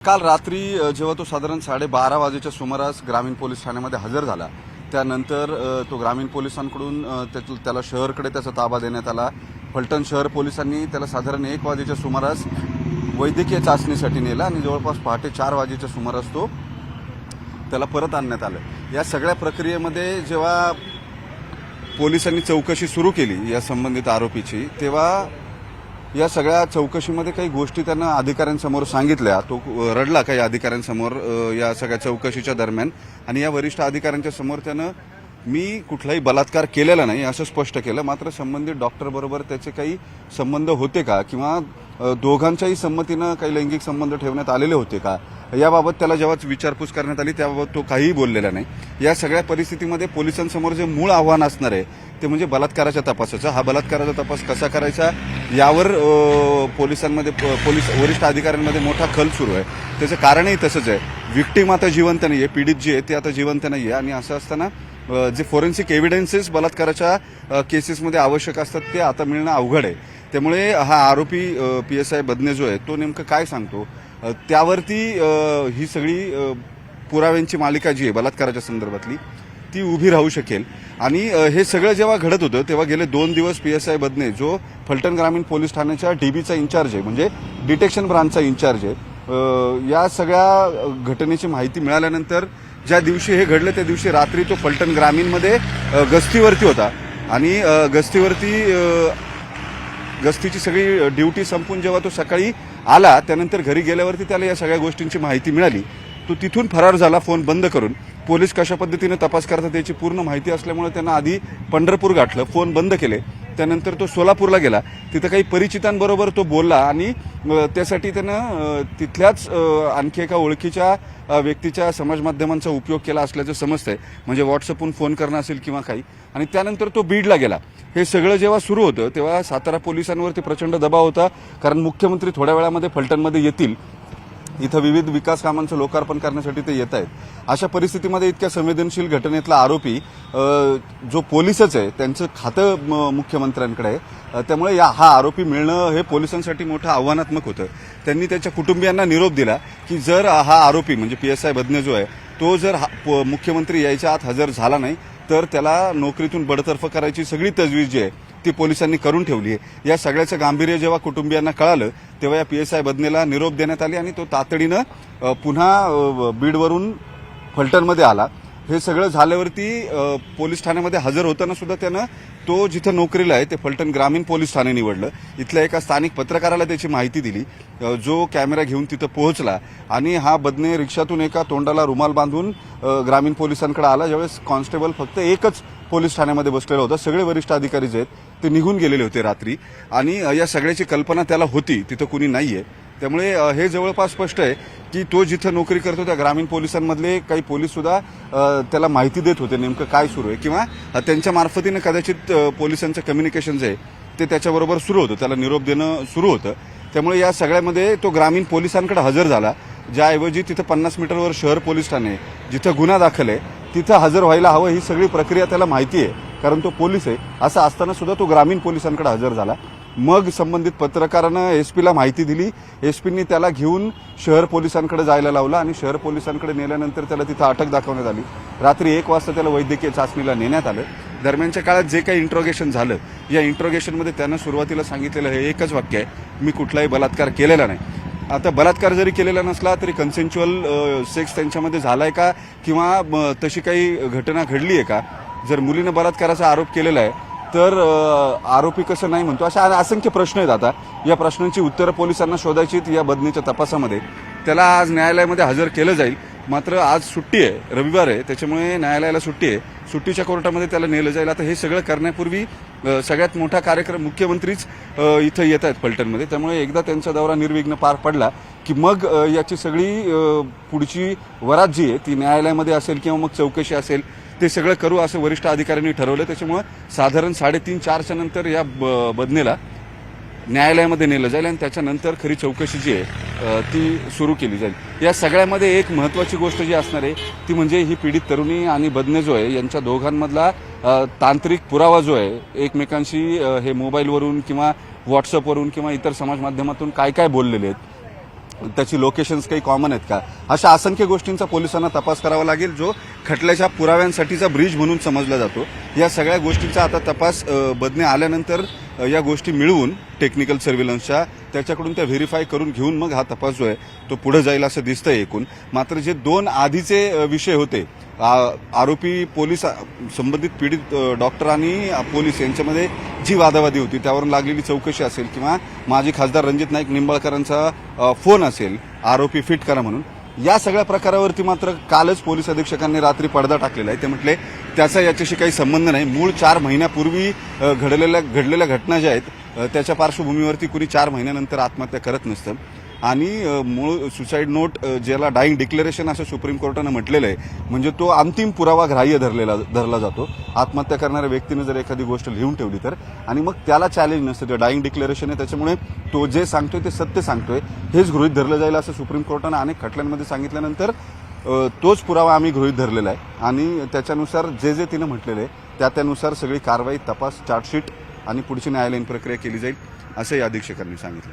काल रात्री जेव्हा तो साधारण 12:30 वाजेच्या सुमारास ग्रामीण पोलीस ठाण्यामध्ये हजर झाला, त्यानंतर तो ग्रामीण पोलिसांकडून त्याला शहरकडे त्याचा ताबा देण्यात आला। फलटण शहर पोलिसांनी त्याला साधारण 1 वाजेच्या सुमारास वैद्यकीय चाचणीसाठी नेला आणि जवळपास पहाटे 4 वाजेच्या सुमारास त्याला परत आणण्यात आलं। या सगळ्या प्रक्रियेमध्ये जेव्हा पोलिसांनी चौकशी सुरू केली या संबंधित आरोपीची, तेव्हा या सगळ्या चौकशीमध्ये काही गोष्टी त्यांना अधिकाऱ्यांसमोर सांगितल्या। तो रडला काही अधिकाऱ्यांसमोर या सगळ्या चौकशीच्या दरम्यान, आणि या वरिष्ठ अधिकाऱ्यांच्या समोर त्यानं मी कुठलाही बलात्कार केलेला नाही असं स्पष्ट केलं। मात्र संबंधित डॉक्टरबरोबर त्याचे काही संबंध होते का किंवा दोघांच्याही संमतीनं काही लैंगिक संबंध ठेवण्यात आलेले होते का, याबाबत त्याला जेव्हा विचारपूस करण्यात आली त्याबाबत तो काहीही बोललेला नाही। या सगळ्या परिस्थितीमध्ये पोलिसांसमोर जे मूळ आव्हान असणार आहे ते म्हणजे बलात्काराच्या तपासाचं। हा बलात्काराचा तपास कसा करायचा यावर पोलिसांमध्ये पोलीस वरिष्ठ अधिकाऱ्यांमध्ये मोठा खल सुरू आहे। त्याचं कारणही तसंच आहे, विक्टीम आता जिवंत नाहीये, पीडित जी आहे ते आता जिवंत नाहीये, आणि असं असताना जे फोरेन्सिक एव्हिडन्सेस बलात्काराच्या केसेसमध्ये आवश्यक असतात ते आता मिळणं अवघड आहे। त्यामुळे हा आरोपी PSI बदने जो आहे तो नेमकं काय सांगतो त्यावरती ही सगळी पुराव्यांची मालिका जी आहे बलात्काराच्या संदर्भातली ती उभी राहू शकेल। आणि हे सगळं जेव्हा घडत होतं तेव्हा गेले 2 दिवस PSI बदने जो फलटण ग्रामीण पोलीस ठाण्याच्या DBचा इन्चार्ज आहे, म्हणजे डिटेक्शन ब्रांचचा इन्चार्ज आहे, या सगळ्या घटनेची माहिती मिळाल्यानंतर ज्या दिवशी हे घडलं त्या दिवशी रात्री तो फलटण ग्रामीणमध्ये गस्तीवरती होता, आणि गस्तीची सगळी ड्युटी संपून जेव्हा तो सकाळी आला त्यानंतर घरी गेल्यावरती त्याला या सगळ्या गोष्टींची माहिती मिळाली। तो तिथून फरार झाला फोन बंद करून। पोलीस कशा पद्धतीने तपास करतात याची पूर्ण माहिती असल्यामुळे त्यांना आधी पंढरपूर गाठलं, फोन बंद केले, त्यानंतर तो सोलापूरला गेला, तिथं काही परिचितांबरोबर तो बोलला आणि त्यासाठी त्यानं तिथल्याच आणखी एका ओळखीच्या व्यक्तीच्या समाज माध्यमांचा उपयोग केला असल्याचं समजतंय, म्हणजे व्हॉट्सअपहून फोन करणं असेल किंवा काही, आणि त्यानंतर तो बीडला गेला। हे सगळं जेव्हा सुरू होतं तेव्हा सातारा पोलिसांवरती प्रचंड दबाव होता, कारण मुख्यमंत्री थोड्या वेळामध्ये फलटणमध्ये येतील, इथं विविध विकास कामांचं लोकार्पण करण्यासाठी ते येत आहेत। अशा परिस्थितीमध्ये इतक्या संवेदनशील घटनेतला आरोपी जो पोलीसच आहे त्यांचं खातं मुख्यमंत्र्यांकडे आहे, त्यामुळे हा आरोपी मिळणं हे पोलिसांसाठी मोठं आव्हानात्मक होतं। त्यांनी त्याच्या कुटुंबियांना निरोप दिला की जर हा आरोपी म्हणजे PSI बदने जो आहे तो जर मुख्यमंत्री यायच्या आत हजर झाला नाही तर त्याला नोकरीतून बडतर्फ करायची सगळी तजवीज जी आहे ती पोलिसांनी करून ठेवली आहे। या सगळ्याचं गांभीर्य जेव्हा कुटुंबियांना कळालं तेव्हा या PSI बदनेला निरोप देण्यात आली आणि तो तातडीनं पुन्हा बीडवरून फलटणमध्ये आला। हे सगळं झाल्यावरती पोलीस ठाण्यामध्ये हजर होताना सुद्धा त्यानं तो जिथं नोकरीला आहे ते फलटण ग्रामीण पोलीस ठाणे निवडलं। इथल्या एका स्थानिक पत्रकाराला त्याची माहिती दिली, जो कॅमेरा घेऊन तिथं पोहोचला, आणि हा बदने रिक्षातून एका तोंडाला रुमाल बांधून ग्रामीण पोलिसांकडे आला। ज्यावेळेस कॉन्स्टेबल फक्त एकच पोलीस ठाण्यामध्ये बसलेला होता, सगळे वरिष्ठ अधिकारी जे आहेत ते निघून गेलेले होते रात्री, आणि या सगळ्याची कल्पना त्याला होती, तिथं कुणी नाहीये। त्यामुळे हे जवळपास स्पष्ट आहे की तो जिथं नोकरी करतो त्या ग्रामीण पोलिसांमधले काही पोलीस सुद्धा त्याला माहिती देत होते नेमकं काय सुरू आहे, किंवा त्यांच्या मार्फतीनं कदाचित पोलिसांचं कम्युनिकेशन जे आहे ते त्याच्याबरोबर सुरू होतं, त्याला निरोप देणं सुरू होतं। त्यामुळे या सगळ्यामध्ये तो ग्रामीण पोलिसांकडे हजर झाला, ज्याऐवजी तिथं 50 मीटरवर शहर पोलीस ठाणे जिथं गुन्हा दाखल आहे तिथं हजर व्हायला हवं, ही सगळी प्रक्रिया त्याला माहिती आहे, कारण तो पोलीस आहे। असं असताना सुद्धा तो ग्रामीण पोलिसांकडे हजर झाला। मग संबंधित पत्रकारानं SP ला माहिती दिली, SP नी त्याला घेऊन शहर पोलिसांकडे जायला लावलं, आणि शहर पोलिसांकडे नेल्यानंतर त्याला तिथं अटक दाखवण्यात आली। रात्री 1 वाजता त्याला वैद्यकीय चाचणीला नेण्यात आलं। दरम्यानच्या काळात जे काही इंट्रोगेशन झालं, या इंट्रोगेशनमध्ये त्यानं सुरुवातीला सांगितलेलं हे एकच वाक्य आहे, मी कुठलाही बलात्कार केलेला नाही। आता बलात्कार जरी केलेला नसला तरी कन्सेन्च्युअल सेक्स त्यांच्यामध्ये झालाय का, किंवा तशी काही घटना घडली आहे का, जर मुलीनं बलात्काराचा आरोप केलेला आहे तर आरोपी कसं नाही म्हणतो, अशा असंख्य प्रश्न आहेत। आता या प्रश्नांची उत्तरं पोलिसांना शोधायची या बदनेच्या तपासामध्ये। त्याला आज न्यायालयामध्ये हजर केलं जाईल, मात्र आज सुट्टी आहे, रविवार आहे, त्याच्यामुळे न्यायालयाला सुट्टी आहे, सुट्टीच्या कोर्टामध्ये त्याला नेलं जाईल। आता हे सगळं करण्यापूर्वी सगळ्यात मोठा कार्यक्रम मुख्यमंत्रीच इथं येत आहेत फलटणमध्ये, त्यामुळे एकदा त्यांचा दौरा निर्विघ्न पार पडला की मग याची सगळी पुढची वरात जी आहे ती न्यायालयामध्ये असेल किंवा मग चौकशी असेल ते सगळं करू असं वरिष्ठ अधिकाऱ्यांनी ठरवलं। त्याच्यामुळे साधारण 3:30-4च्या नंतर या बदनेला न्यायालयामध्ये नेलं जाईल आणि त्याच्यानंतर खरी चौकशी जी आहे ती सुरू केली जाईल। या सगळ्यामध्ये एक महत्त्वाची गोष्ट जी असणार आहे ती म्हणजे ही पीडित तरुणी आणि बदने जो आहे यांच्या दोघांमधला तांत्रिक पुरावा जो आहे, एकमेकांशी हे मोबाईलवरून किंवा व्हॉट्सअपवरून किंवा इतर समाज माध्यमातून काय काय बोललेले आहेत त्याची लोकेशन्स काही कॉमन आहेत का, अशा असंख्य गोष्टींचा पोलिसांना तपास करावा लागेल, जो खटल्याच्या पुराव्यांसाठीचा ब्रिज म्हणून समजला जातो. या सगळ्या गोष्टींचा आता तपास बदने आल्यानंतर या गोष्टी मिळवून टेक्निकल सर्व्हिलन्सच्या त्याच्याकडून त्या व्हेरीफाय करून घेऊन मग हा तपास जो आहे तो पुढे जाईल असं दिसतंय एकूण. मात्र जे 2 आधीचे विषय होते, आरोपी पोलीस संबंधित पीडित डॉक्टर आणि पोलीस यांच्यामध्ये जी वादावादी होती त्यावरून लागलेली चौकशी असेल किंवा माजी खासदार रणजित नाईक निंबाळकरांचा फोन असेल आरोपी फिट करा म्हणून, या सगळ्या प्रकारावरती मात्र कालच पोलीस अधीक्षकांनी रात्री पडदा टाकलेला आहे. ते म्हटले त्याचा याच्याशी काही संबंध नाही. मूळ 4 महिन्यापूर्वी घडलेल्या घटना ज्या आहेत त्याच्या पार्श्वभूमीवरती कुणी 4 महिन्यानंतर आत्महत्या करत नसतं. आणि मूळ सुसाईड नोट ज्याला डाईंग डिक्लेरेशन असं सुप्रीम कोर्टानं म्हटलेलं आहे, म्हणजे तो अंतिम पुरावा ग्राह्य धरला जातो. आत्महत्या करणाऱ्या व्यक्तीने जर एखादी गोष्ट लिहून ठेवली तर, आणि मग त्याला चॅलेंज नसतं, ते डाईंग डिक्लेरेशन आहे, त्याच्यामुळे तो जे सांगतोय ते सत्य सांगतोय हेच गृहीत धरलं जाईल असं सुप्रीम कोर्टानं अनेक खटल्यांमध्ये सांगितल्यानंतर तोच पुरावा आम्ही गृहीत धरलेला आहे. आणि त्याच्यानुसार जे तिनं म्हटलेलं आहे त्यानुसार सगळी कारवाई, तपास, चार्जशीट आणि पुढची न्यायालयीन प्रक्रिया केली जाईल असंही अधीक्षकांनी सांगितलं.